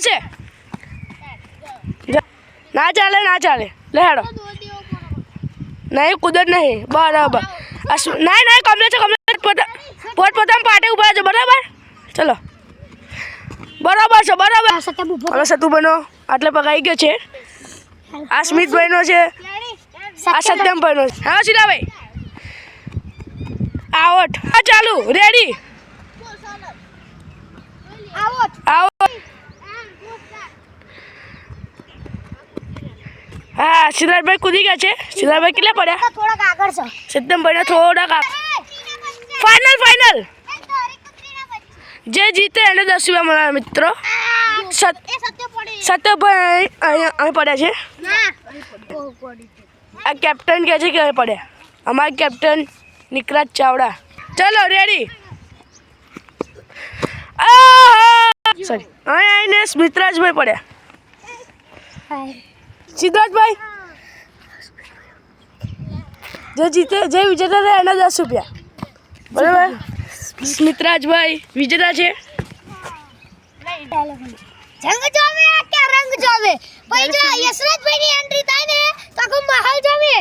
છે ના ચાલે લે હેડો નહીં કુદર નહીં બરાબર નહીં કમ્પ્લીટ છે પોતપોતાના પાટે ઊભા છે બરાબર ચલો બરાબર છે બરાબર હવે સતુભાઈનો આટલે પગાઈ ગયો છે આ સ્મિતભાઈનો છે આ સત્યમભાઈનો છે હા સીધાભાઈ આવટ હા ચાલુ રેડી આવટ હા સિદ્ધાર્થભાઈ કૂદી ગયા છે સિદ્ધાર્થભાઈ કેટલા પડ્યા થોડાક આગળ છે સત્યમભાઈને થોડાક ફાઇનલ જે જીતે એને 10 રૂપિયા મળે મિત્રો સત્યભાઈ અહીં પડ્યા છે આ કેપ્ટન કહે છે કે અહીં પડ્યા અમારા કેપ્ટન નિકરાજ ચાવડા ચલો રેડી સોરી અહીં આવીને સ્મિતરાજભાઈ પડ્યા સિદ્ધાર્થભાઈ જે જીતે જે વિજેતા થાય એના 10 રૂપિયા બરાબર સ્મિતરાજભાઈ વિજેતા છે રંગ જોવે કે રંગ જોવે ભાઈ જો યશરાજભાઈની એન્ટ્રી થાય ને તો આખો માહોલ જોવે